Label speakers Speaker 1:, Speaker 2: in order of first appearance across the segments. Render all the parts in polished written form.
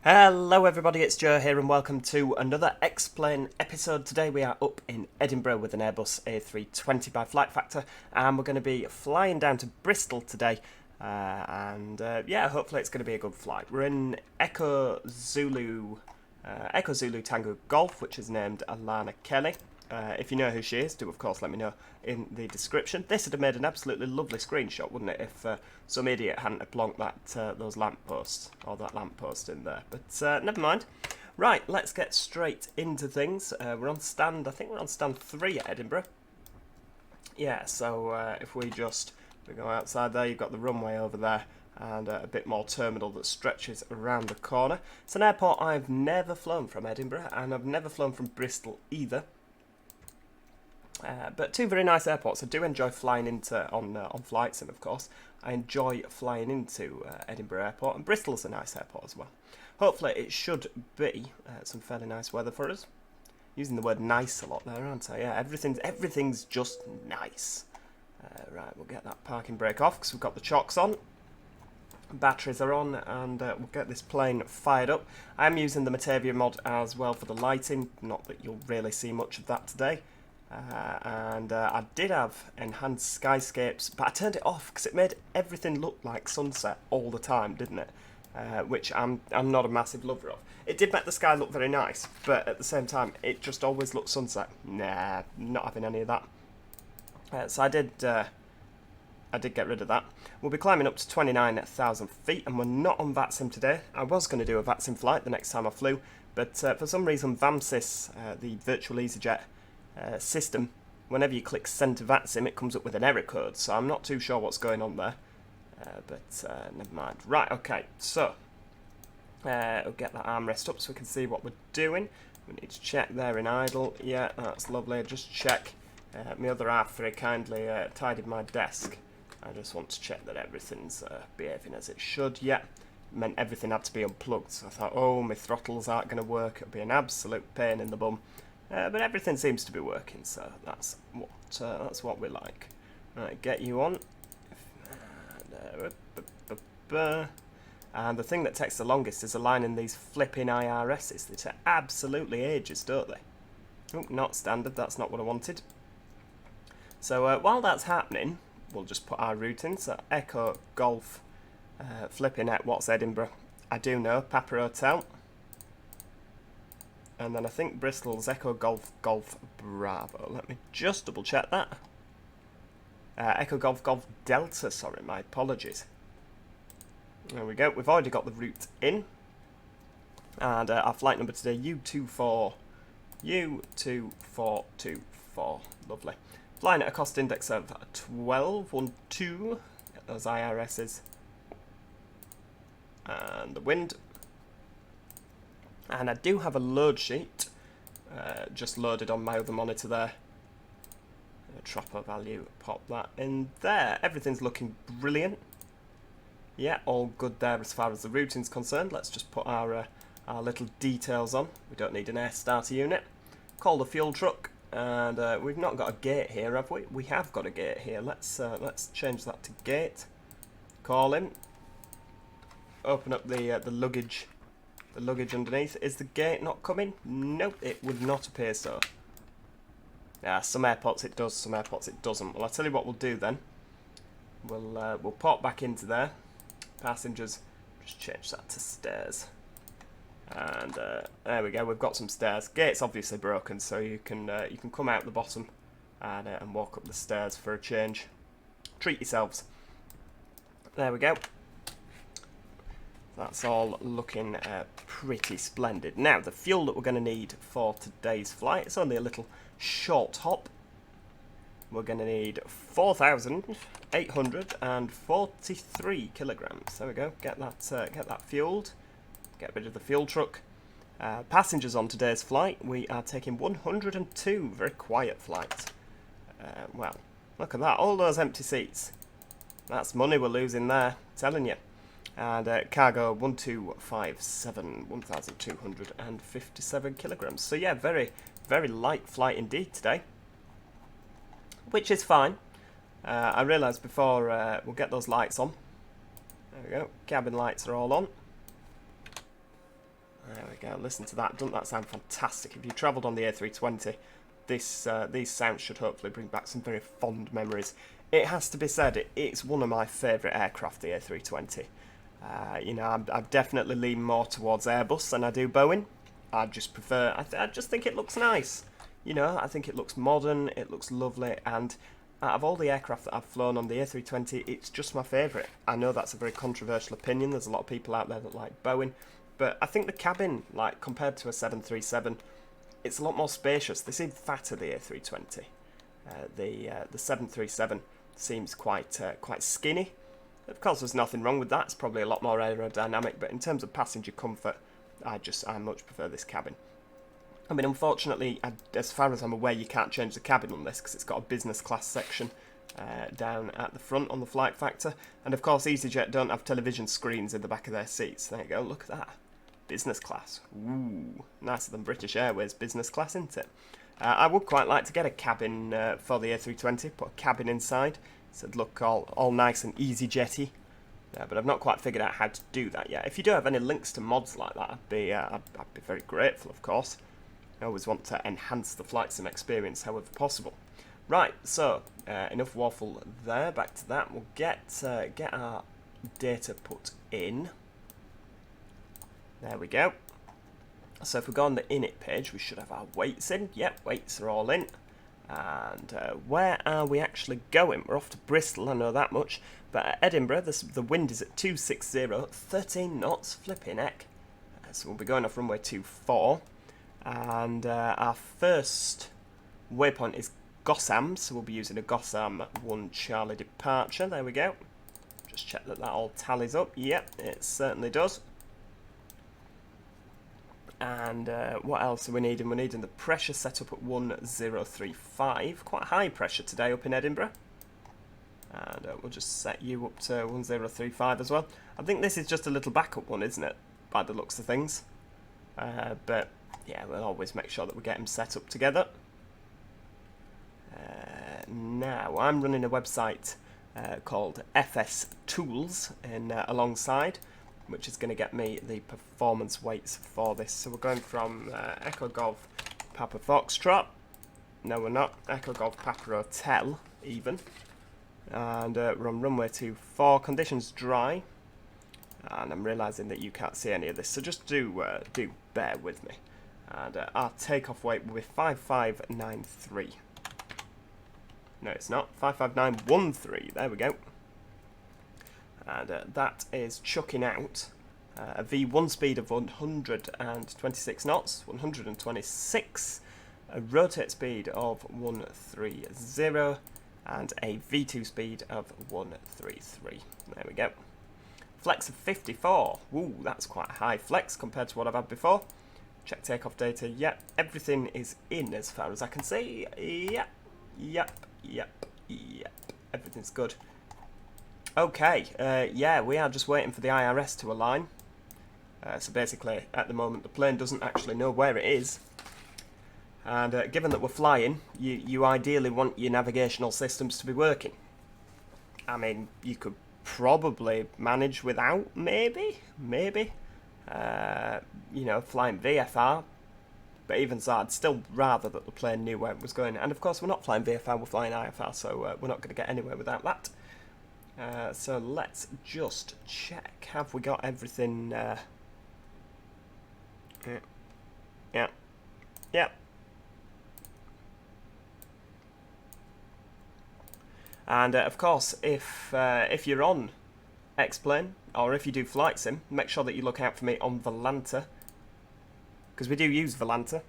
Speaker 1: Hello everybody, it's Joe here and welcome to another Explain episode. Today we are up in Edinburgh with an Airbus A320 by FlightFactor and we're going to be flying down to Bristol today yeah, hopefully it's going to be a good flight. We're in Echo Zulu Tango Golf, which is named Alana Kelly. If you know who she is, do of course let me know in the description. This would have made an absolutely lovely screenshot, wouldn't it, if some idiot hadn't have plonked those lampposts, or that lamppost in there. But never mind. Right, let's get straight into things. We're on stand, I think we're on stand 3 at Edinburgh. Yeah, so if we go outside there, you've got the runway over there, and a bit more terminal that stretches around the corner. It's an airport I've never flown from, Edinburgh, and I've never flown from Bristol either. But two very nice airports. I do enjoy flying into on flights, and of course I enjoy flying into Edinburgh Airport, and Bristol's a nice airport as well. Hopefully it should be some fairly nice weather for us. Using the word nice a lot there, aren't I? Yeah, everything's just nice. Right, we'll get that parking brake off because we've got the chocks on. Batteries are on, and we'll get this plane fired up. I'm using the Matavia mod as well for the lighting, not that you'll really see much of that today. I did have enhanced skyscapes, but I turned it off because it made everything look like sunset all the time, didn't it? Which I'm not a massive lover of. It did make the sky look very nice, but at the same time, it just always looked sunset. Nah, not having any of that. So I did get rid of that. We'll be climbing up to 29,000 feet, and we're not on VATSIM today. I was going to do a VATSIM flight the next time I flew, but for some reason VAMSIS, the virtual EasyJet system, whenever you click send to VATSIM, it comes up with an error code, so I'm not too sure what's going on there, but never mind. Right, okay, so we'll get that armrest up so we can see what we're doing. We need to check there in idle. Yeah, that's lovely. Just check. My other half very kindly tidied my desk. I just want to check that everything's behaving as it should. Yeah, it meant everything had to be unplugged, so I thought, oh, my throttles aren't going to work, it'll be an absolute pain in the bum. But everything seems to be working, so that's what we like. Right, get you on. And the thing that takes the longest is aligning these flipping IRSs. They take absolutely ages, don't they? Oh, not standard, that's not what I wanted. So while that's happening, we'll just put our route in. So Echo Golf, flipping at what's Edinburgh? I do know, Papa Hotel. And then I think Bristol's Echo Golf Golf Bravo. Let me just double check that. Echo Golf Golf Delta, sorry, my apologies. There we go, we've already got the route in. And our flight number today, U2424. Lovely. Flying at a cost index of 1212. Get those IRSs. And the wind. And I do have a load sheet just loaded on my other monitor there. Tropper value, pop that in there. Everything's looking brilliant. Yeah, all good there as far as the routing's concerned. Let's just put our little details on. We don't need an air starter unit. Call the fuel truck, and we've not got a gate here, have we? We have got a gate here. Let's change that to gate. Call him. Open up the luggage. The luggage underneath. Is the gate not coming? Nope, it would not appear so. Yeah, some airports it does, some airports it doesn't. Well, I'll tell you what we'll do then. We'll pop back into there. Passengers, just change that to stairs. And there we go, we've got some stairs. Gate's obviously broken, so you can come out the bottom and walk up the stairs for a change. Treat yourselves. There we go. That's all looking pretty splendid. Now, the fuel that we're going to need for today's flight, it's only a little short hop. We're going to need 4,843 kilograms. There we go. Get that fueled. Get rid of the fuel truck. Passengers on today's flight, we are taking 102. Very quiet flight. Well, look at that. All those empty seats. That's money we're losing there. I'm telling you. And cargo 1257, 1,257 kilograms. So yeah, very, very light flight indeed today, which is fine. I realised before we'll get those lights on. There we go. Cabin lights are all on. go, listen to that. Doesn't that sound fantastic? If you travelled on the A320, these sounds should hopefully bring back some very fond memories. It has to be said, it's one of my favourite aircraft, the A320. You know, I've definitely leaned more towards Airbus than I do Boeing. I just prefer, I just think it looks nice. You know, I think it looks modern, it looks lovely, and out of all the aircraft that I've flown on the A320, it's just my favourite. I know that's a very controversial opinion, there's a lot of people out there that like Boeing, but I think the cabin, like, compared to a 737, it's a lot more spacious. They seem fatter, the A320. The 737 seems quite skinny. Of course, there's nothing wrong with that. It's probably a lot more aerodynamic, but in terms of passenger comfort, I much prefer this cabin. I mean, unfortunately, as far as I'm aware, you can't change the cabin on this because it's got a business class section down at the front on the FlightFactor. And of course, EasyJet don't have television screens in the back of their seats. There you go, look at that. Business class. Ooh, nicer than British Airways business class, isn't it? I would quite like to get a cabin for the A320, put a cabin inside. So it'd look all nice and EasyJetty. But I've not quite figured out how to do that yet. If you do have any links to mods like that, I'd be very grateful, of course. I always want to enhance the flight sim experience however possible. Right, so enough waffle there. Back to that. We'll get our data put in. There we go. So if we go on the init page, we should have our weights in. Yep, weights are all in. And where are we actually going? We're off to Bristol, I know that much. But at Edinburgh, the wind is at 260, 13 knots, flipping heck. So we'll be going off runway 24. And our first waypoint is Gossam, so we'll be using a Gossam 1 Charlie departure. There we go. Just check that all tallies up. Yep, it certainly does. And what else are we needing? We're needing the pressure set up at 1035. Quite high pressure today up in Edinburgh. And we'll just set you up to 1035 as well. I think this is just a little backup one, isn't it? By the looks of things. But yeah, we'll always make sure that we get them set up together. Now, I'm running a website called FS Tools alongside, which is going to get me the performance weights for this. So we're going from Echo Golf Papa Foxtrot. No, we're not. Echo Golf Papa Hotel, even. And we're on runway 24. Conditions dry. And I'm realising that you can't see any of this, so just do bear with me. And our takeoff weight will be 5593. No, it's not. 55913. There we go. And that is chucking out a V1 speed of 126 knots, 126, a rotate speed of 130, and a V2 speed of 133. There we go. Flex of 54. Ooh, that's quite a high flex compared to what I've had before. Check takeoff data. Yep, everything is in as far as I can see. Yep. Everything's good. Okay, yeah, we are just waiting for the IRS to align. So basically, at the moment, the plane doesn't actually know where it is. And given that we're flying, you ideally want your navigational systems to be working. I mean, you could probably manage without, maybe. You know, flying VFR. But even so, I'd still rather that the plane knew where it was going. And of course, we're not flying VFR, we're flying IFR, so we're not going to get anywhere without that. So let's just check. Have we got everything? Yeah. And of course, if you're on X-Plane, or if you do flight sim, make sure that you look out for me on Volanta, because we do use Volanta.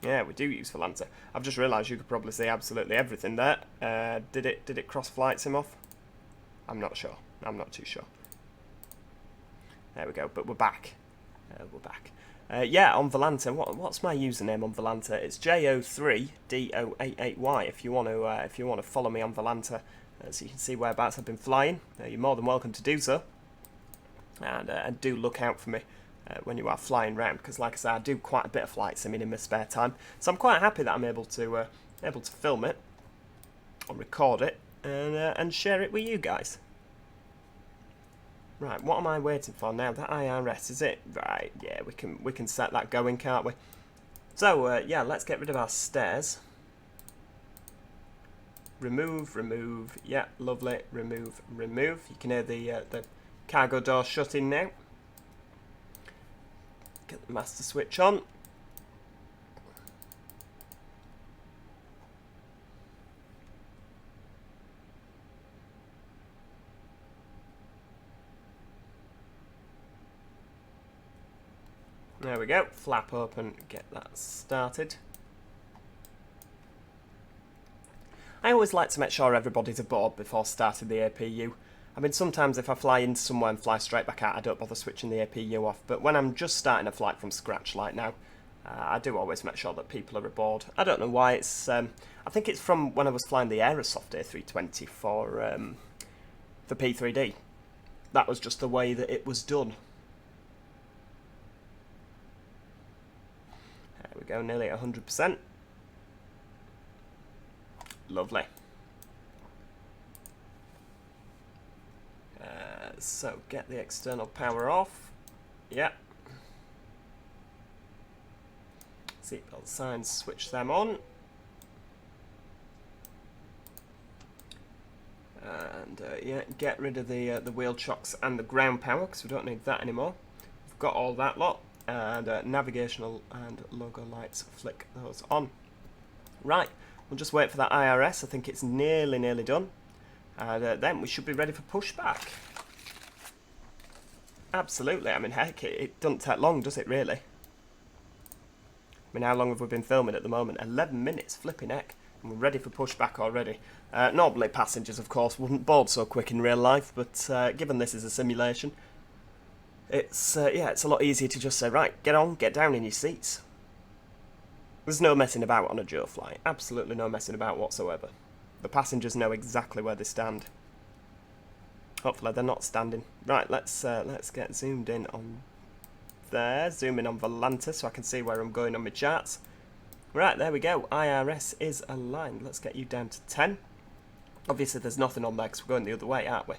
Speaker 1: Yeah, we do use Volanta. I've just realised you could probably see absolutely everything there. Did it cross flight sim off? I'm not sure. I'm not too sure. There we go. But we're back. Yeah, on Volanta. What's my username on Volanta? It's JO3DO88Y. If you want to follow me on Volanta, so you can see whereabouts I've been flying, you're more than welcome to do so. And do look out for me when you are flying around, because like I said, I do quite a bit of flight simming in my spare time. So I'm quite happy that I'm able to film it or record it and share it with you guys. Right, what am I waiting for now? That IRS, is it? Right, yeah, we can set that going, can't we? So, yeah, let's get rid of our stairs. Remove, remove, yeah, lovely, remove, remove. You can hear the cargo door shutting now. Get the master switch on. There we go, flap open, get that started. I always like to make sure everybody's aboard before starting the APU. I mean, sometimes if I fly into somewhere and fly straight back out, I don't bother switching the APU off, but when I'm just starting a flight from scratch like now, I do always make sure that people are aboard. I don't know why, it's I think it's from when I was flying the Aerosoft A320 for P3D. That was just the way that it was done. There we go, nearly 100%. Lovely. So get the external power off. Yeah. Seatbelt signs, switch them on. And yeah, get rid of the wheel chocks and the ground power because we don't need that anymore. We've got all that lot. And navigational and logo lights, flick those on. Right, we'll just wait for that IRS. I think it's nearly done. And then we should be ready for pushback. Absolutely, I mean, heck, it doesn't take long, does it really? I mean, how long have we been filming at the moment? 11 minutes, flipping heck. And we're ready for pushback already. Normally passengers, of course, wouldn't board so quick in real life, but given this is a simulation, it's yeah, it's a lot easier to just say, right, get on, get down in your seats. There's no messing about on a Joe flight. Absolutely no messing about whatsoever. The passengers know exactly where they stand. Hopefully they're not standing. Right, let's get zoomed in on there. Zoom in on Volanta so I can see where I'm going on my charts. Right, there we go. IRS is aligned. Let's get you down to 10. Obviously there's nothing on there because we're going the other way, aren't we?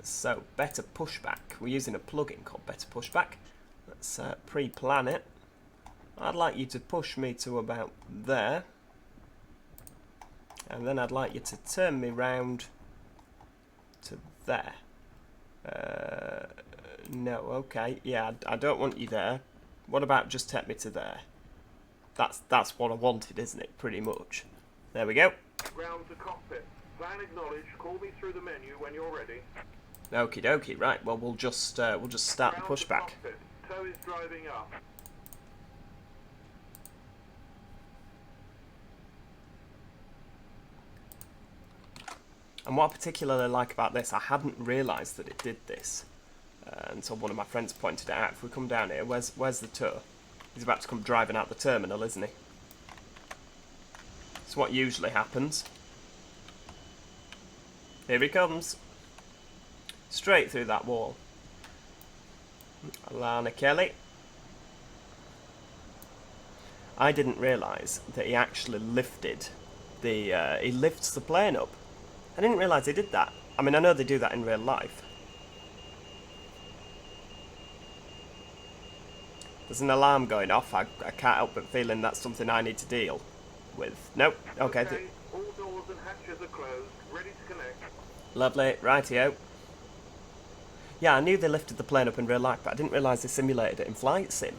Speaker 1: So, better pushback. We're using a plugin called Better Pushback. Let's pre-plan it. I'd like you to push me to about there. And then I'd like you to turn me round to there. No, okay. Yeah, I don't want you there. What about just take me to there? That's what I wanted, isn't it? Pretty much. There we go.
Speaker 2: Ground to cockpit. Plan acknowledged. Call me through the menu when you're ready.
Speaker 1: Okie dokie. Right. Well, we'll just start the pushback.
Speaker 2: Tow is driving up.
Speaker 1: And what I particularly like about this, I hadn't realised that it did this until one of my friends pointed it out. If we come down here, where's the tow? He's about to come driving out the terminal, isn't he? It's what usually happens. Here he comes. Straight through that wall. Alana Kelly. I didn't realise that he actually lifted the... he lifts the plane up. I didn't realise he did that. I mean, I know they do that in real life. There's an alarm going off. I can't help but feeling that's something I need to deal with. Nope. Okay.
Speaker 2: All doors and hatches are closed. Ready to connect.
Speaker 1: Lovely. Rightio. Yeah, I knew they lifted the plane up in real life, but I didn't realise they simulated it in Flight Sim.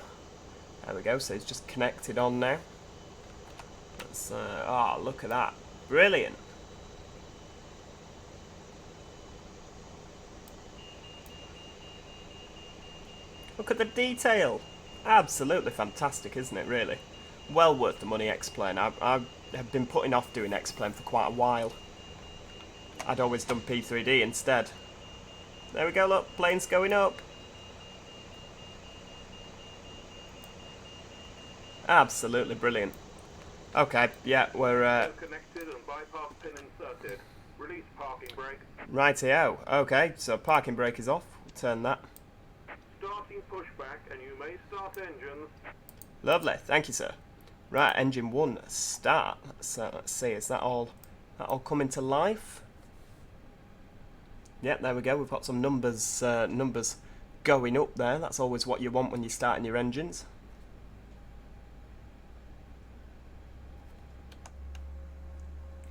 Speaker 1: There we go. So it's just connected on now. Let's, oh, look at that. Brilliant. Look at the detail. Absolutely fantastic, isn't it, really? Well worth the money X-Plane. I have been putting off doing X-Plane for quite a while. I'd always done P3D instead. There we go, look, plane's going up. Absolutely brilliant. Okay, yeah, we're...
Speaker 2: Connected and bypass pin inserted. Release parking brake.
Speaker 1: Rightio. Okay, so parking brake is off. Turn that.
Speaker 2: Starting pushback, and you may start engines.
Speaker 1: Lovely, thank you, sir. Right, engine 1, start. Let's see, is that all coming to life? Yep, there we go. We've got some numbers going up there. That's always what you want when you're starting your engines.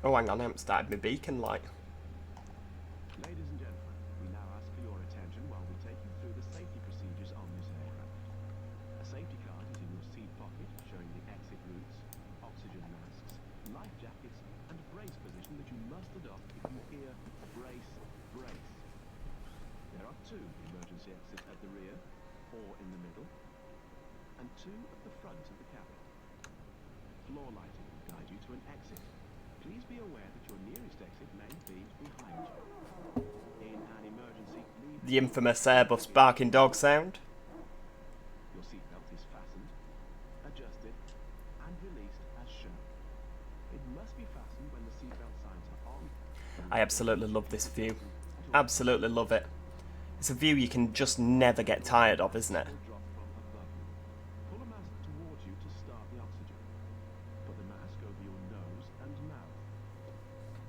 Speaker 1: Oh, hang on, I haven't started my beacon light.
Speaker 3: Ladies and gentlemen, we now ask for your attention while we take you through the safety procedures on this aircraft. A safety card is in your seat pocket showing the exit routes, oxygen masks, life jackets, and brace position that you must adopt if you hear brace, brace. There are 2 emergency exits at the rear, or in the middle, and 2 at the front of the cabin. Floor lighting will guide you to an exit. Please be aware that your nearest exit may be behind you. In an emergency, leave
Speaker 1: The infamous Airbus barking dog sound.
Speaker 3: your seatbelt is fastened, adjusted, and released as shown. It must be fastened when the seatbelt signs are on.
Speaker 1: I absolutely love this view. Absolutely love it. It's a view you can just never get tired of, isn't it?
Speaker 3: Will drop from above you. Pull a mask towards you to start the oxygen. Put the mask over your nose and mouth.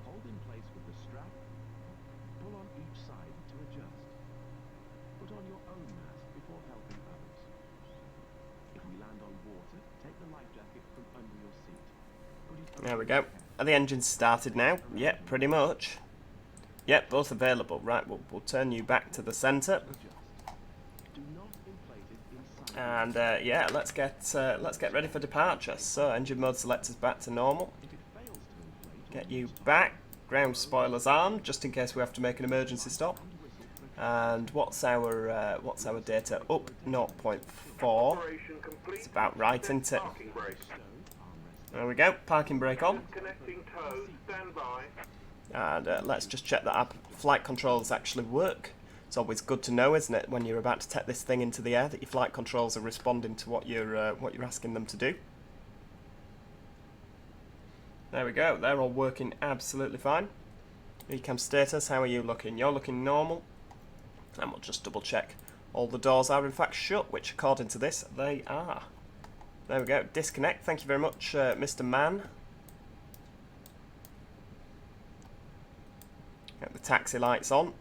Speaker 3: Hold in place with the strap. Pull on each side to adjust. Put on your own mask before helping others. If we land on water, take the life jacket from under your seat. Put it
Speaker 1: There
Speaker 3: over
Speaker 1: we
Speaker 3: your
Speaker 1: go.
Speaker 3: head.
Speaker 1: Are the engines started now? Yep, pretty much. Yep, both available. Right, we'll turn you back to the centre.
Speaker 3: Adjust. Do not inflate it inside.
Speaker 1: And yeah, let's get ready for departure. So engine mode selectors back to normal.
Speaker 3: If it fails to inflate,
Speaker 1: Get you back. Ground spoilers armed, just in case we have to make an emergency stop. And what's our data? Up 0.4.
Speaker 2: Operation complete.
Speaker 1: It's about right, isn't it?
Speaker 2: Parking brake.
Speaker 1: There we go. Parking brake on.
Speaker 2: Disconnecting toes. Stand by.
Speaker 1: And let's just check that our flight controls actually work. It's always good to know, isn't it, when you're about to take this thing into the air, that your flight controls are responding to what you're asking them to do. There we go. They're all working absolutely fine. Ecam status. How are you looking? You're looking normal. And we'll just double check. All the doors are in fact shut, which according to this, they are. There we go. Disconnect. Thank you very much, Mr. Man. Get the taxi lights on.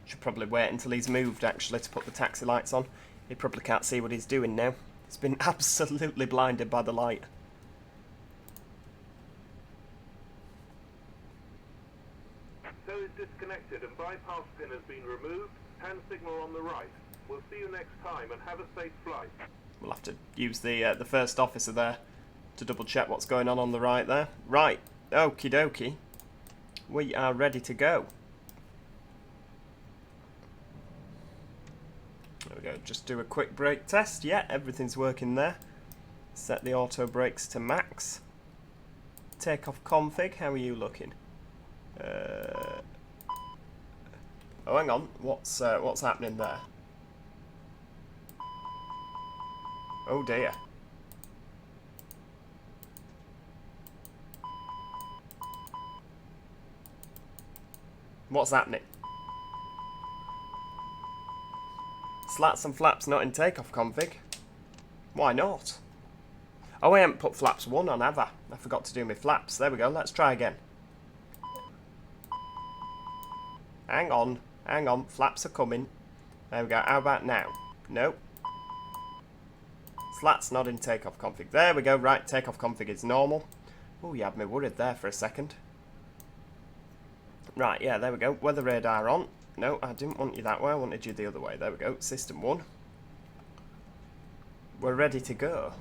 Speaker 1: Should probably wait until he's moved actually to put the taxi lights on. He probably can't see what he's doing now. He's been absolutely blinded by the light.
Speaker 2: Toe is disconnected and bypass pin has been removed. Hand signal on the right. We'll see you next time and have a safe flight.
Speaker 1: We'll have to use the first officer there to double check what's going on the right there. Right, okie dokie. We are ready to go. There we go, just do a quick brake test. Yeah, everything's working there. Set the auto brakes to max. Takeoff config, how are you looking? Oh, hang on, what's happening there? Oh dear. What's happening? Slats and flaps not in takeoff config. Why not? Oh, I haven't put flaps 1 on, have I? I forgot to do my flaps. There we go, let's try again. Hang on, flaps are coming. There we go, how about now? Nope. Slats not in takeoff config. There we go, right, takeoff config is normal. Oh, you had me worried there for a second. Right, yeah, there we go. Weather radar on. No, I didn't want you that way. I wanted you the other way. There we go. System 1. We're ready to go.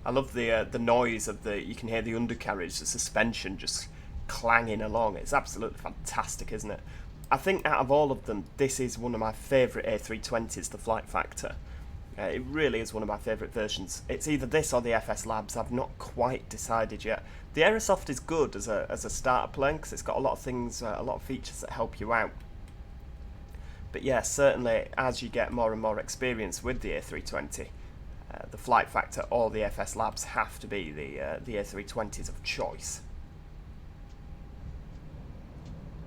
Speaker 1: I love the noise of the... You can hear the undercarriage, the suspension just clanging along. It's absolutely fantastic, isn't it? I think out of all of them, this is one of my favourite A320s, the FlightFactor. It really is one of my favourite versions. It's either this or the FS Labs. I've not quite decided yet. The Aerosoft is good as a starter plane because it's got a lot of things, a lot of features that help you out. But yeah, certainly as you get more and more experience with the A320, the FlightFactor or the FS Labs have to be the A320s of choice.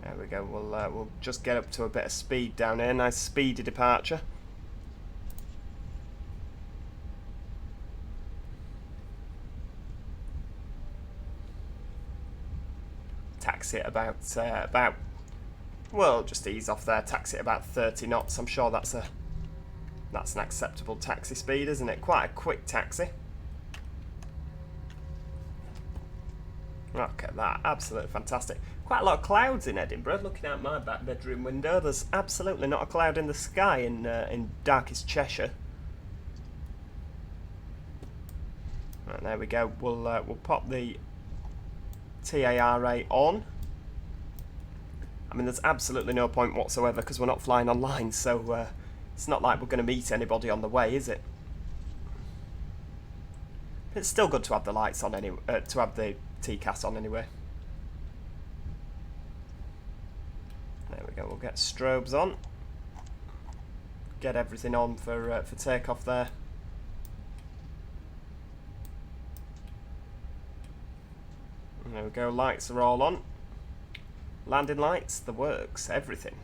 Speaker 1: There we go. We'll just get up to a bit of speed down here. Nice speedy departure. taxi at about, well, just ease off there, taxi at about 30 knots. I'm sure that's an acceptable taxi speed, isn't it? Quite a quick taxi. Look at that, absolutely fantastic. Quite a lot of clouds in Edinburgh. Looking out my back bedroom window, there's absolutely not a cloud in the sky in darkest Cheshire. Right, there we go. We'll pop the TARA on. I mean, there's absolutely no point whatsoever because we're not flying online, so it's not like we're going to meet anybody on the way, is it? It's still good to have the lights on anyway, to have the TCAS on anyway. There we go. We'll get strobes on. Get everything on for takeoff there. There we go. Lights are all on. Landing lights, the works, everything.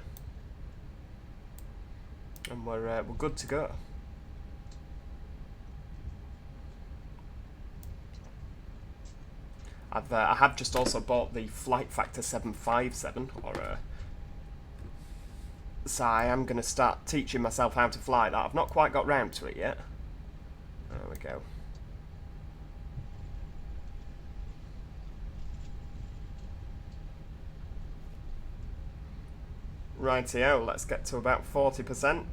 Speaker 1: And we're good to go. I have just also bought the FlightFactor 757, so I am going to start teaching myself how to fly that. I've not quite got round to it yet. There we go. Rightio, let's get to about 40%.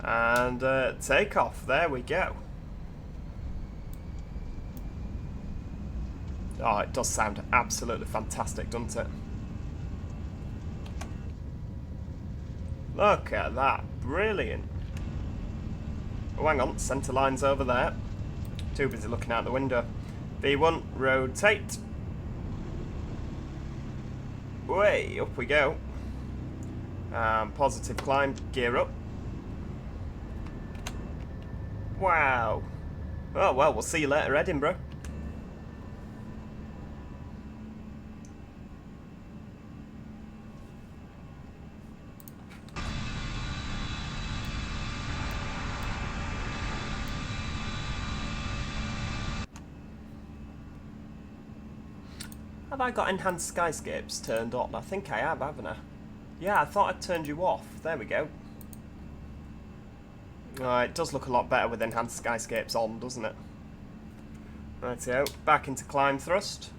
Speaker 1: And takeoff, there we go. Oh, it does sound absolutely fantastic, doesn't it? Look at that, brilliant. Oh, hang on, centre line's over there. Too busy looking out the window. V1, rotate. Way up we go. Positive climb, gear up. Wow. Oh, well, we'll see you later, Edinburgh. Have I got enhanced skyscapes turned on? I think I have, haven't I? Yeah, I thought I'd turned you off. There we go. It does look a lot better with enhanced skyscapes on, doesn't it? Rightio, back into climb thrust.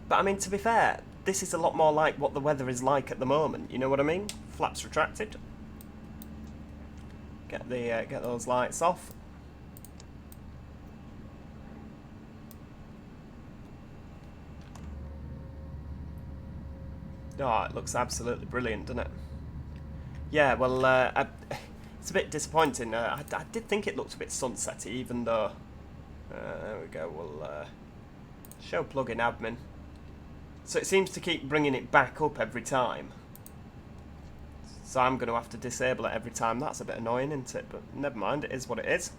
Speaker 1: But I mean, to be fair, this is a lot more like what the weather is like at the moment. You know what I mean? Flaps retracted. Get those lights off. Oh, it looks absolutely brilliant, doesn't it? Yeah, well, it's a bit disappointing. I did think it looked a bit sunsetty, even though... there we go, we'll show plugin admin. So it seems to keep bringing it back up every time. So I'm going to have to disable it every time. That's a bit annoying, isn't it? But never mind, it is what it is.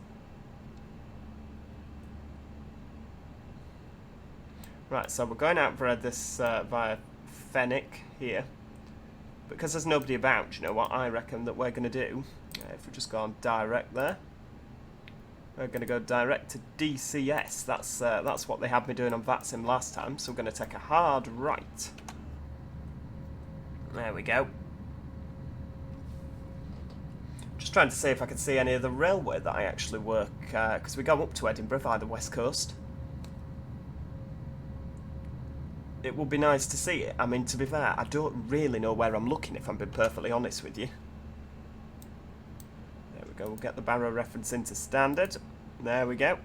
Speaker 1: Right, so we're going out via this via Fenwick here. Because there's nobody about, you know what I reckon that we're going to do? If we just go on direct there. We're going to go direct to DCS. That's what they had me doing on VATSIM last time. So we're going to take a hard right. There we go. Just trying to see if I can see any of the railway that I actually work, because we go up to Edinburgh via the west coast. It would be nice to see it. I mean, to be fair, I don't really know where I'm looking, if I'm being perfectly honest with you. There we go, we'll get the barrow reference into standard. There we go.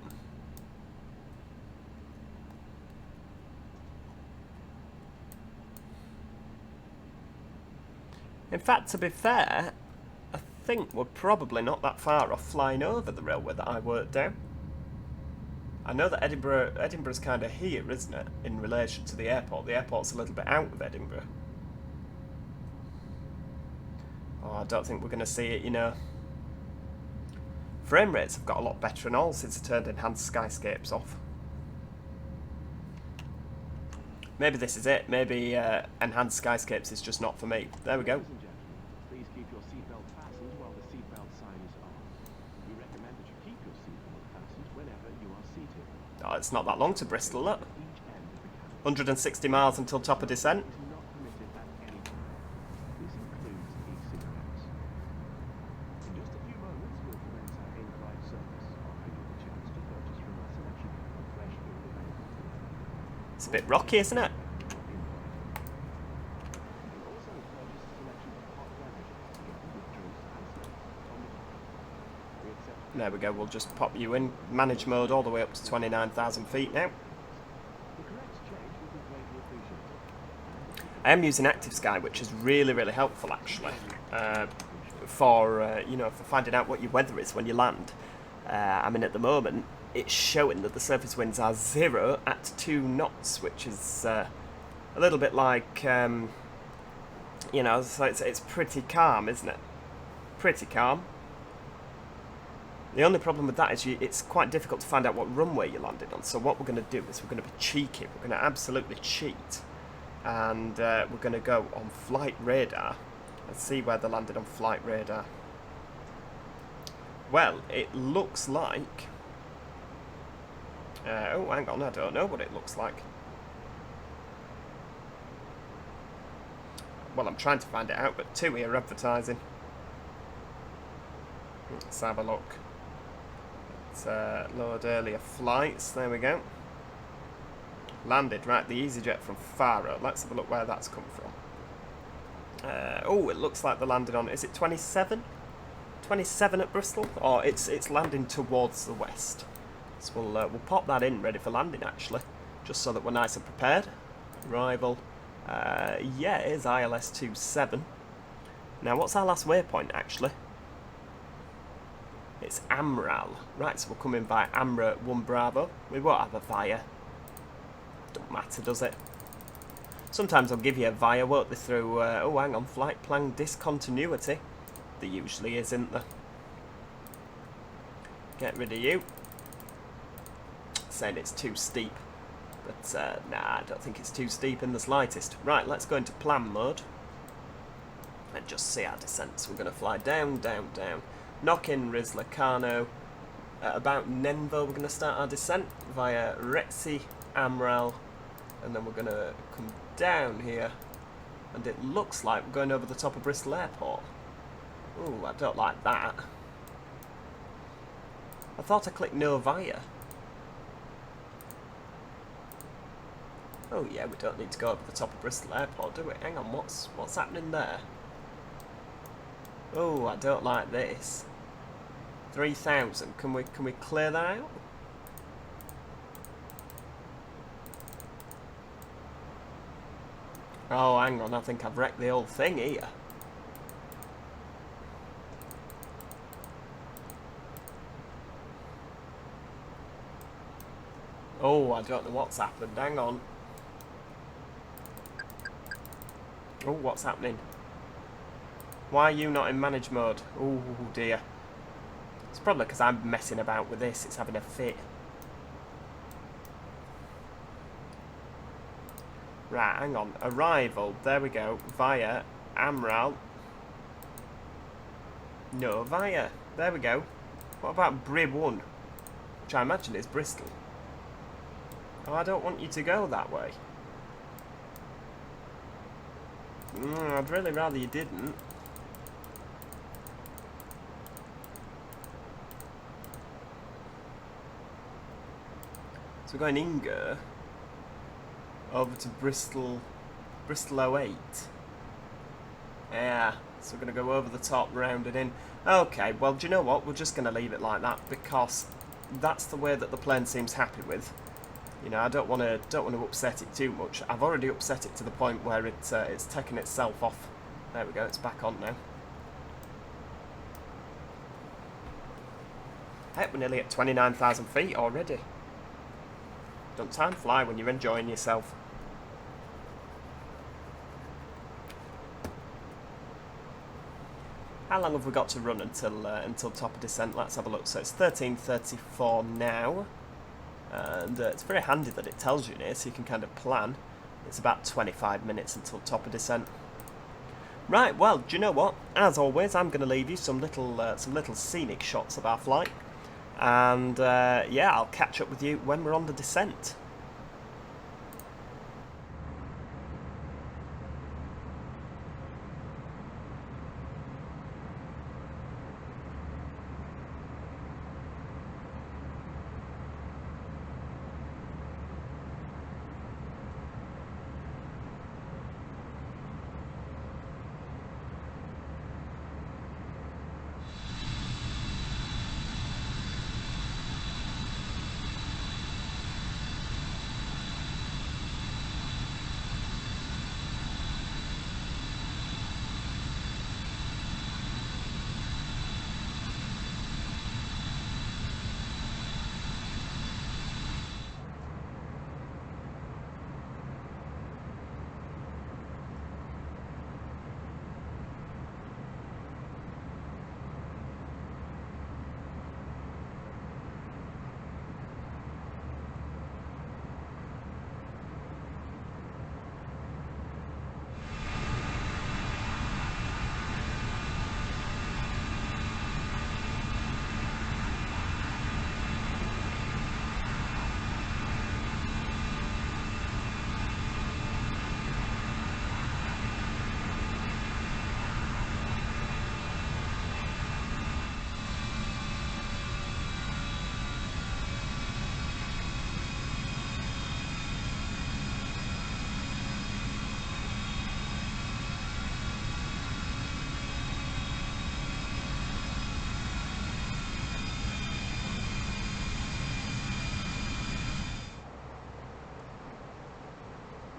Speaker 1: In fact, to be fair, I think we're probably not that far off flying over the railway that I worked down. I know that Edinburgh's kind of here, isn't it, in relation to the airport. The airport's a little bit out of Edinburgh. Oh, I don't think we're going to see it, you know. Frame rates have got a lot better and all since I turned enhanced skyscapes off. Maybe this is it. Maybe enhanced skyscapes is just not for me. There we go.
Speaker 3: Please keep your seatbelt fastened while the seatbelt sign is on. We recommend that you keep your seatbelt fastened whenever you are
Speaker 1: it's not that long to Bristol, look.
Speaker 3: Each end of the cabin
Speaker 1: 160 miles until top of descent.
Speaker 3: is not permitted at any time. This includes e-cigarettes. In just a few moments, we'll commence our in-flight service, offering you the chance to purchase from our selection of fresh food available.
Speaker 1: It's a bit rocky, isn't it? There we go, we'll just pop you in manage mode all the way up to 29,000 feet now. I am using Active Sky, which is really, really helpful actually, for you know, for finding out what your weather is when you land. I mean, at the moment, it's showing that the surface winds are 0 at 2 knots, which is a little bit like, you know, so it's pretty calm, isn't it? Pretty calm. The only problem with that is it's quite difficult to find out what runway you landed on. So what we're going to do is we're going to be cheeky. We're going to absolutely cheat. And we're going to go on flight radar. Let's see where they landed on flight radar. Well, it looks like... oh, hang on, I don't know what it looks like. Well, I'm trying to find it out, but TUI are advertising. Let's have a look. Load earlier flights. There we go. Landed, right, the EasyJet from Faro. Let's have a look where that's come from. Oh, it looks like they landed on, is it 27? 27 at Bristol? Or it's landing towards the west. So we'll pop that in, ready for landing actually, just so that we're nice and prepared. Arrival. Yeah, it is ILS 27. Now, what's our last waypoint actually? It's Amral. Right, so we'll come in by Amra 1 Bravo. We won't have a via. Don't matter, does it? Sometimes I'll give you a via, won't they, through... oh, hang on, flight plan discontinuity. There usually is, isn't there? Get rid of you. Saying it's too steep. But, nah, I don't think it's too steep in the slightest. Right, let's go into plan mode. And just see our descent. So we're going to fly down, down, down. Knock in Rizlacano. At about Nenvo, we're going to start our descent via Retsi, Amral, and then we're going to come down here. And it looks like we're going over the top of Bristol Airport. Ooh, I don't like that. I thought I clicked no via. Oh yeah, we don't need to go over the top of Bristol Airport, do we? Hang on, what's happening there? Oh, I don't like this. 3,000. Can we clear that out? Oh, hang on. I think I've wrecked the whole thing here. Oh, I don't know what's happened. Hang on. Oh, what's happening? Why are you not in manage mode? Oh dear. It's probably because I'm messing about with this. It's having a fit. Right, hang on. Arrival. There we go. Via Amral. No, via. There we go. What about Brib 1? Which I imagine is Bristol. Oh, I don't want you to go that way. I'd really rather you didn't. So we're going Inga over to Bristol 08. Yeah, so we're going to go over the top, round it in. Okay, well, do you know what? We're just going to leave it like that because that's the way that the plane seems happy with. You know, I don't want to upset it too much. I've already upset it to the point where it's taken itself off. There we go, it's back on now. Heck, we're nearly at 29,000 feet already. Don't time fly when you're enjoying yourself. How long have we got to run until top of descent? Let's have a look. So it's 13:34 now. And it's very handy that it tells you here, so you can kind of plan. It's about 25 minutes until top of descent. Right, well, do you know what? As always, I'm going to leave you some little scenic shots of our flight. And yeah, I'll catch up with you when we're on the descent.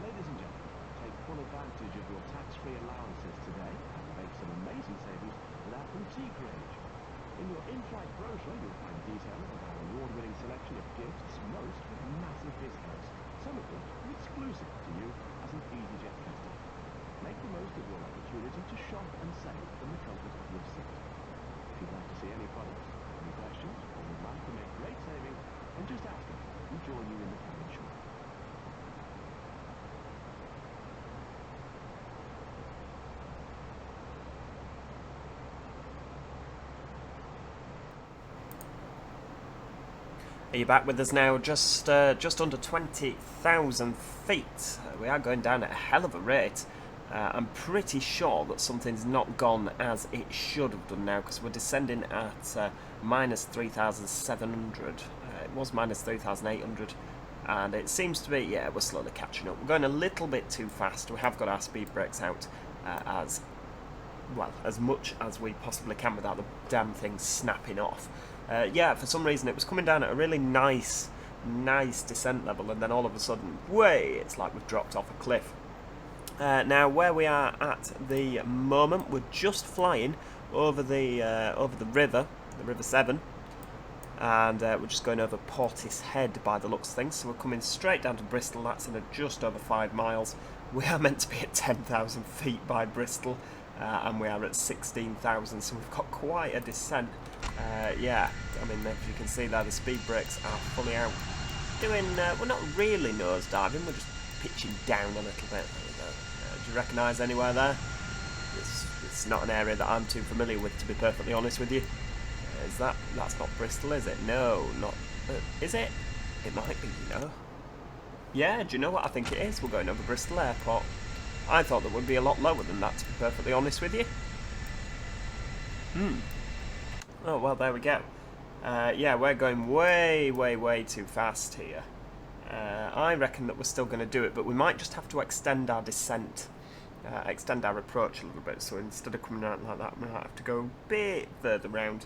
Speaker 3: Ladies and gentlemen, take full advantage of your tax-free allowances today and make some amazing savings with our boutique range. In your in-flight brochure, you'll find details of our award-winning selection of gifts, most with massive discounts, some of which are exclusive to you as an EasyJet customer. Make the most of your opportunity to shop and save from the comfort of your seat. If you'd like to see any products, any questions, or would like to make great savings, then just ask us. We'll join you in the cabin shortly.
Speaker 1: Are you back with us now? Just under 20,000 feet. We are going down at a hell of a rate. I'm pretty sure that something's not gone as it should have done now, because we're descending at minus 3,700. It was minus 3,800, and it seems to be, yeah, we're slowly catching up. We're going a little bit too fast. We have got our speed brakes out as much as we possibly can without the damn thing snapping off. Yeah, for some reason it was coming down at a really nice descent level, and then all of a sudden, it's like we've dropped off a cliff. Now, where we are at the moment, we're just flying over the river, the River Severn, and we're just going over Portishead by the looks of things. So we're coming straight down to Bristol. That's in just over 5 miles. We are meant to be at 10,000 feet by Bristol, and we are at 16,000. So we've got quite a descent. Yeah, I mean, if you can see there, the speed brakes are fully out. We're not really nose diving. We're just pitching down a little bit. There we go. Do you recognise anywhere there? It's not an area that I'm too familiar with, to be perfectly honest with you. That's not Bristol, is it? No, not. Is it? It might be, you know. Yeah, do you know what I think it is? We're going over Bristol Airport. I thought that would be a lot lower than that, to be perfectly honest with you. Oh, well, there we go. Yeah, we're going way too fast here. I reckon that we're still going to do it, but we might just have to extend our descent, extend our approach a little bit. So instead of coming out like that, we might have to go a bit further round.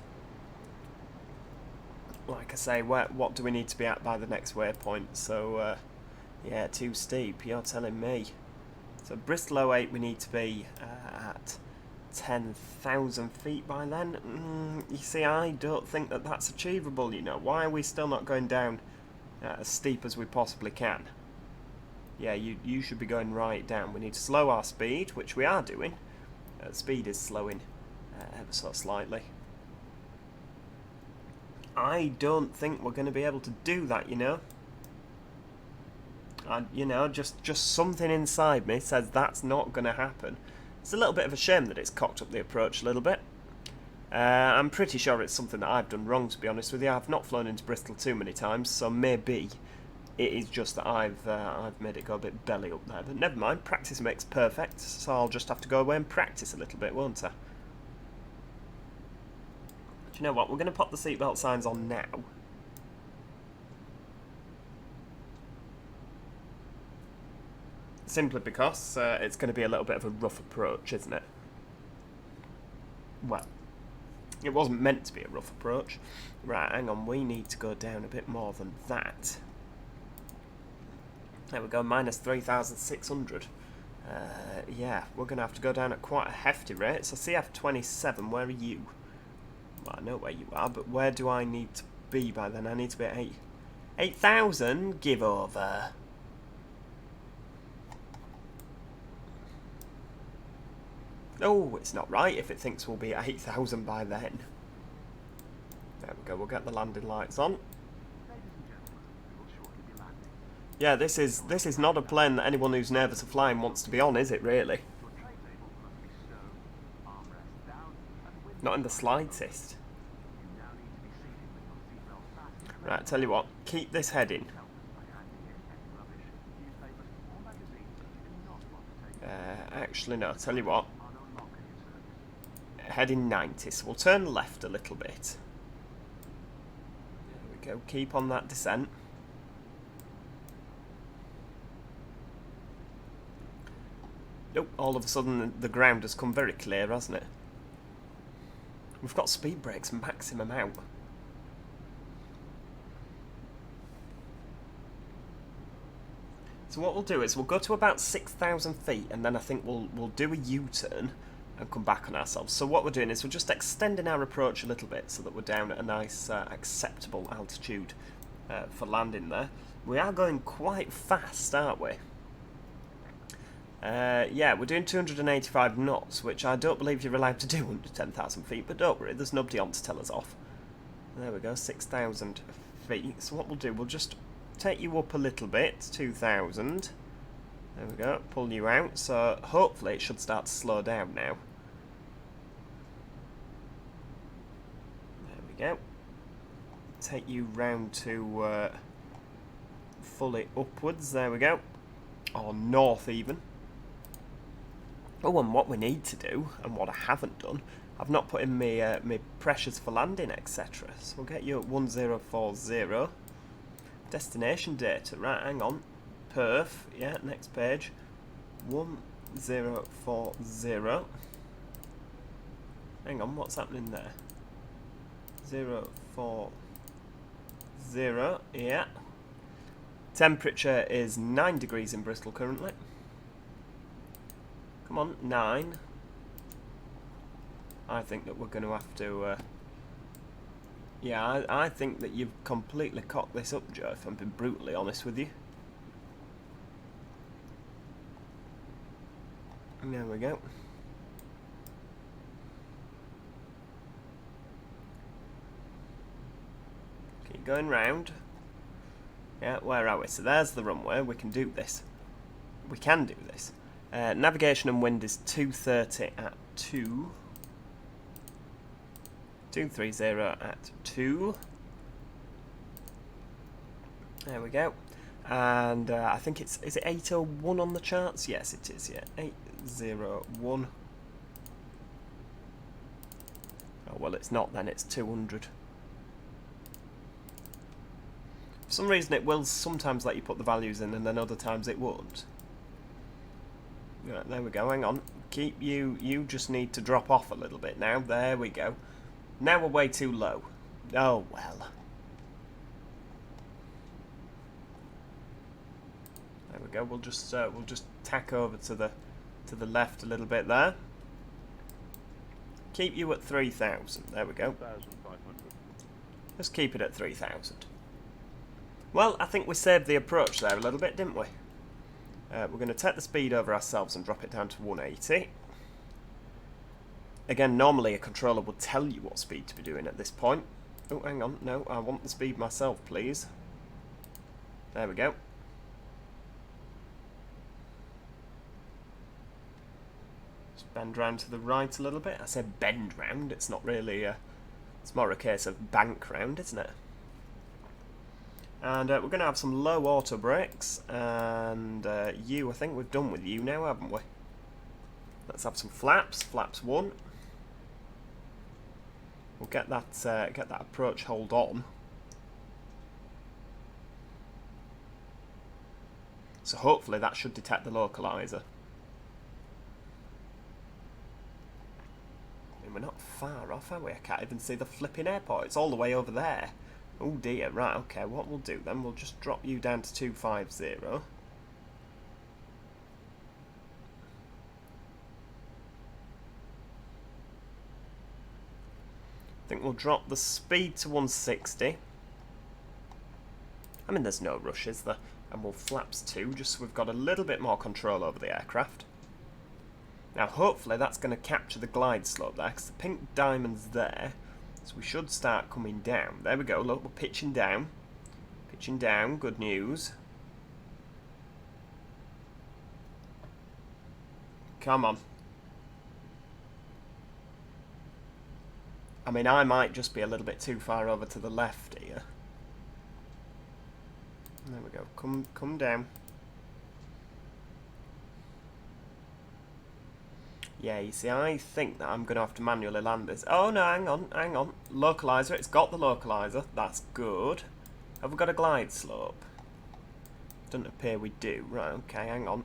Speaker 1: Like I say, what do we need to be at by the next waypoint? So, yeah, too steep, you're telling me. So Bristol 08, we need to be at 10,000 feet by then. You see, I don't think that that's achievable, you know. Why are we still not going down as steep as we possibly can? Yeah, you should be going right down. We need to slow our speed, which we are doing. Speed is slowing ever so slightly. I don't think we're going to be able to do that, you know. You know, just something inside me says that's not going to happen. It's a little bit of a shame that it's cocked up the approach a little bit. I'm pretty sure it's something that I've done wrong, to be honest with you. I've not flown into Bristol too many times, so maybe it is just that I've made it go a bit belly up there. But never mind, practice makes perfect, so I'll just have to go away and practice a little bit, won't I? Do you know what? We're going to pop the seatbelt signs on now. Simply because it's going to be a little bit of a rough approach, isn't it? Well, it wasn't meant to be a rough approach. Right, hang on, we need to go down a bit more than that. There we go, minus 3,600. Yeah, we're going to have to go down at quite a hefty rate. So CF27, where are you? Well, I know where you are, but where do I need to be by then? I need to be at 8,000? Give over. Oh, it's not right if it thinks we'll be at 8,000 by then. There we go, we'll get the landing lights on. Yeah, this is not a plane that anyone who's nervous of flying wants to be on, is it really? Not in the slightest. Right, tell you what, keep this heading. Actually no, tell you what. Heading 90, so we'll turn left a little bit. There we go, keep on that descent. Nope, all of a sudden the ground has come very clear, hasn't it? We've got speed brakes maximum out. So what we'll do is we'll go to about 6,000 feet and then I think we'll do a U-turn and come back on ourselves. So what we're doing is we're just extending our approach a little bit so that we're down at a nice acceptable altitude for landing there. We are going quite fast, aren't we? Yeah, we're doing 285 knots, which I don't believe you're allowed to do under 10,000 feet, but don't worry, there's nobody on to tell us off. There we go, 6,000 feet. So what we'll do, we'll just take you up a little bit, 2,000. There we go, pull you out, so hopefully it should start to slow down now. There we go. Take you round to fully upwards, there we go. Or north even. Oh, and what we need to do, and what I haven't done, I've not put in my pressures for landing, etc. So we'll get you at 1040. Destination data, right, hang on. Perth, yeah, next page. 1040. Hang on, what's happening there? 040, yeah. Temperature is 9 degrees in Bristol currently. Come on, 9. I think that we're going to have to... yeah, I think that you've completely cocked this up, Joe, if I'm being brutally honest with you. There we go. Keep going round. Yeah, where are we? So there's the runway. We can do this. We can do this. Navigation and wind is 230 at 2. 230 at 2. There we go. And I think is it 801 on the charts? Yes, it is, yeah. 801. Oh, well, it's not then, it's 200. For some reason it will sometimes let you put the values in and then other times it won't. Right, there we go, hang on. Keep you just need to drop off a little bit now. There we go. Now we're way too low. Oh well. There we go. We'll just tack over to the left a little bit there. Keep you at 3,000. There we go.
Speaker 2: 1,500.
Speaker 1: Let's keep it at 3,000. Well, I think we saved the approach there a little bit, didn't we? We're going to take the speed over ourselves and drop it down to 180. Again, normally a controller would tell you what speed to be doing at this point. Oh, hang on. No, I want the speed myself, please. There we go. Bend round to the right a little bit. I say bend round, it's not really it's more a case of bank round, isn't it? And we're going to have some low auto brakes, and you, I think we've done with you now, haven't we? Let's have some flaps. Flaps 1. We'll get that approach hold on. So hopefully that should detect the localizer. I mean, we're not far off, are we? I can't even see the flipping airport. It's all the way over there. Oh dear, right, okay, what we'll do then, we'll just drop you down to 250. I think we'll drop the speed to 160. I mean, there's no rush, is there? And we'll flaps 2, just so we've got a little bit more control over the aircraft. Now, hopefully that's going to capture the glide slope there, because the pink diamond's there. So we should start coming down. There we go, look, we're pitching down. Pitching down, good news. Come on. I mean, I might just be a little bit too far over to the left here. There we go, come down. Yeah, you see, I think that I'm going to have to manually land this. Oh, no, hang on. Localizer, it's got the localizer. That's good. Have we got a glide slope? Doesn't appear we do. Right, okay, hang on.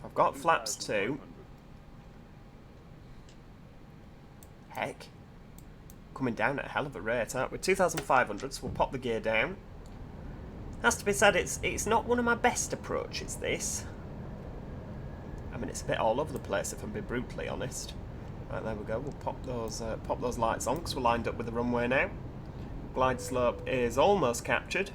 Speaker 1: I've got flaps 2. Heck. Coming down at a hell of a rate, aren't we? 2,500, so we'll pop the gear down. Has to be said, it's not one of my best approaches, this. I mean, it's a bit all over the place, if I'm being brutally honest. Right, there we go. We'll pop those lights on, because we're lined up with the runway now. Glide slope is almost captured.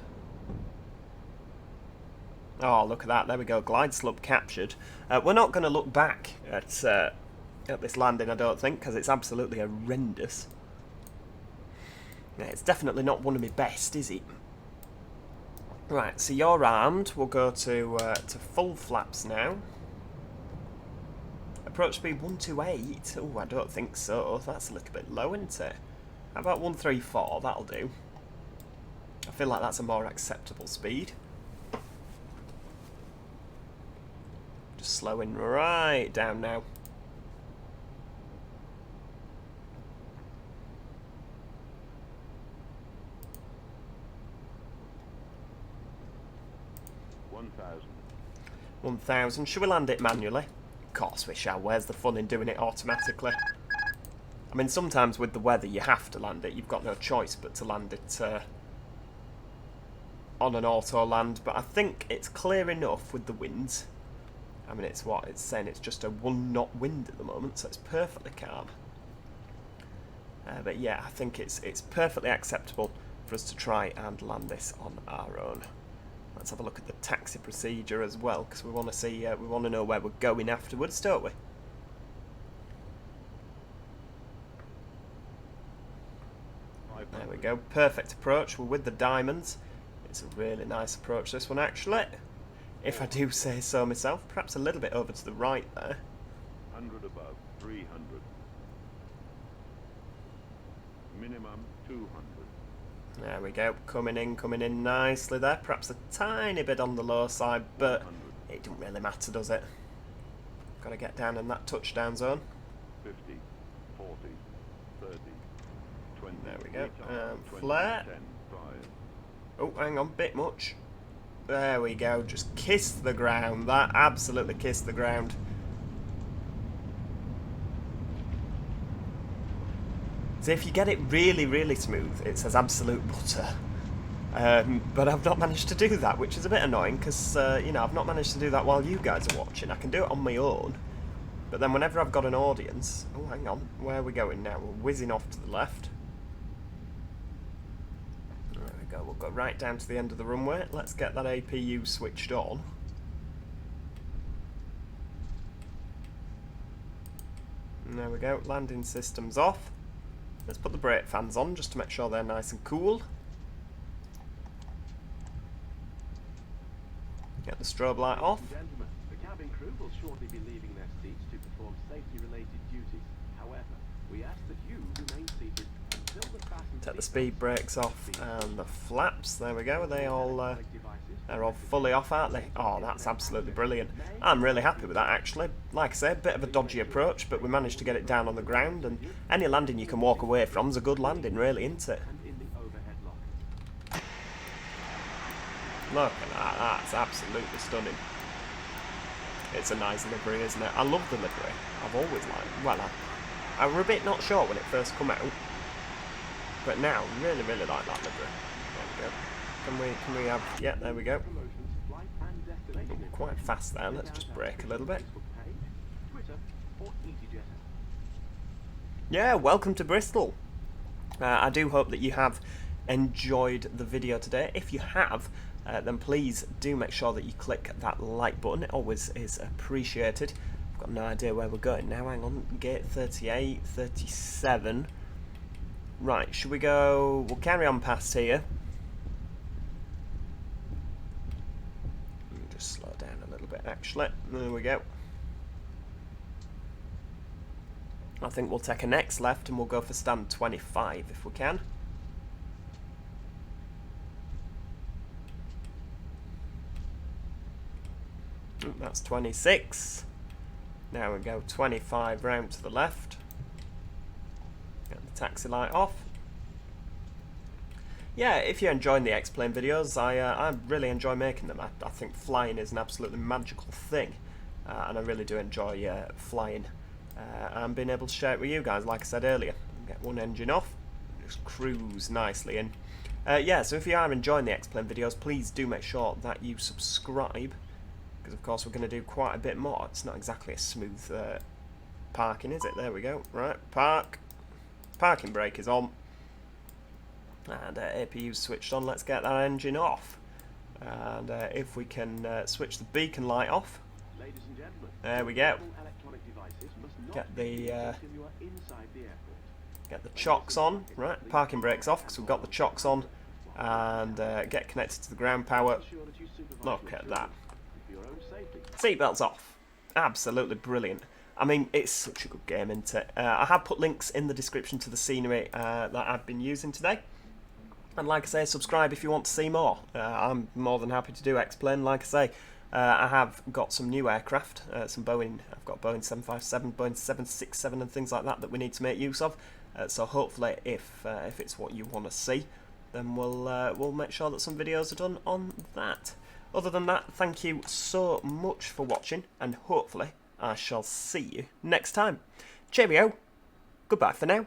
Speaker 1: Oh, look at that. There we go. Glide slope captured. We're not going to look back at this landing, I don't think, because it's absolutely horrendous. Yeah, it's definitely not one of my best, is it? Right, so you're armed. We'll go to full flaps now. Approach speed 128. Oh, I don't think so. That's a little bit low, isn't it? How about 134? That'll do. I feel like that's a more acceptable speed. Just slowing right down now. $1,000. Should we land it manually? Of course we shall. Where's the fun in doing it automatically? I mean, sometimes with the weather you have to land it. You've got no choice but to land it on an auto land. But I think it's clear enough with the winds. I mean, it's what? It's saying it's just a 1 knot wind at the moment, so it's perfectly calm. But yeah, I think it's perfectly acceptable for us to try and land this on our own. Let's have a look at the taxi procedure as well, because we want to see, we want to know where we're going afterwards, don't we? There we go, perfect approach. We're with the diamonds. It's a really nice approach, this one, actually. If I do say so myself, perhaps a little bit over to the right there.
Speaker 2: 100 above, 300. Minimum 200.
Speaker 1: There we go, coming in nicely there. Perhaps a tiny bit on the low side, but it don't really matter, does it? Got to get down in that touchdown zone.
Speaker 2: 50, 40, 30, 20.
Speaker 1: There we go. Flare. Oh, hang on, bit much. There we go, just kissed the ground. That absolutely kissed the ground. So if you get it really, really smooth, it says absolute butter. But I've not managed to do that, which is a bit annoying, because, you know, I've not managed to do that while you guys are watching. I can do it on my own. But then whenever I've got an audience... Oh, hang on. Where are we going now? We're whizzing off to the left. There we go. We'll go right down to the end of the runway. Let's get that APU switched on. And there we go. Landing system's off. Let's put the brake fans on just to make sure they're nice and cool. Get the strobe light off.
Speaker 3: Gentlemen, the cabin will shortly be leaving their seats to perform safety-related duties. However, we ask that you remain seated until the fasten
Speaker 1: Take the
Speaker 3: seatbelt
Speaker 1: speed brakes off and the flaps. There we go. Are they all? They're all fully off, aren't they? Oh, that's absolutely brilliant. I'm really happy with that, actually. Like I say, a bit of a dodgy approach, but we managed to get it down on the ground, and any landing you can walk away from is a good landing, really, isn't it?
Speaker 3: and in the overhead lock.
Speaker 1: Look at that. That's absolutely stunning. It's a nice livery, isn't it? I love the livery. I've always liked. Well, I were a bit not sure when it first come out, but now really, really like that livery. There we go. Can we have? Yeah, there we go. Quite fast there. Let's just brake a little bit. Yeah, welcome to Bristol. I do hope that you have enjoyed the video today. If you have, then please do make sure that you click that like button. It always is appreciated. I've got no idea where we're going now. Hang on, gate 38, 37. Right, should we go? We'll carry on past here. Just slow down a little bit, actually. There we go. I think we'll take a next left and we'll go for stand 25 if we can. That's 26. Now we go 25 round to the left. Get the taxi light off. Yeah, if you're enjoying the X-Plane videos, I really enjoy making them. I think flying is an absolutely magical thing, and I really do enjoy flying and being able to share it with you guys, like I said earlier. Get one engine off, just cruise nicely in. Yeah, so if you are enjoying the X-Plane videos, please do make sure that you subscribe, because of course we're going to do quite a bit more. It's not exactly a smooth parking, is it? There we go. Right, park. Parking brake is on. And APU's switched on. Let's get that engine off. And if we can switch the beacon light off.
Speaker 3: Ladies and gentlemen,
Speaker 1: there we go.
Speaker 3: electronic devices must not
Speaker 1: Get
Speaker 3: be
Speaker 1: the
Speaker 3: used until you are inside the airport.
Speaker 1: get the chocks on. Right, parking brakes off because we've got the chocks on. And get connected to the ground power.
Speaker 3: Ensure that you supervise
Speaker 1: Look
Speaker 3: your
Speaker 1: at that.
Speaker 3: children for your own safety.
Speaker 1: Seatbelts off. Absolutely brilliant. I mean, it's such a good game, isn't it? I have put links in the description to the scenery that I've been using today. And like I say, subscribe if you want to see more. I'm more than happy to do X-Plane. Like I say, I have got some new aircraft, some Boeing. I've got Boeing 757, Boeing 767 and things like that we need to make use of. So hopefully if it's what you want to see, then we'll make sure that some videos are done on that. Other than that, thank you so much for watching, and hopefully I shall see you next time. Cheerio. Goodbye for now.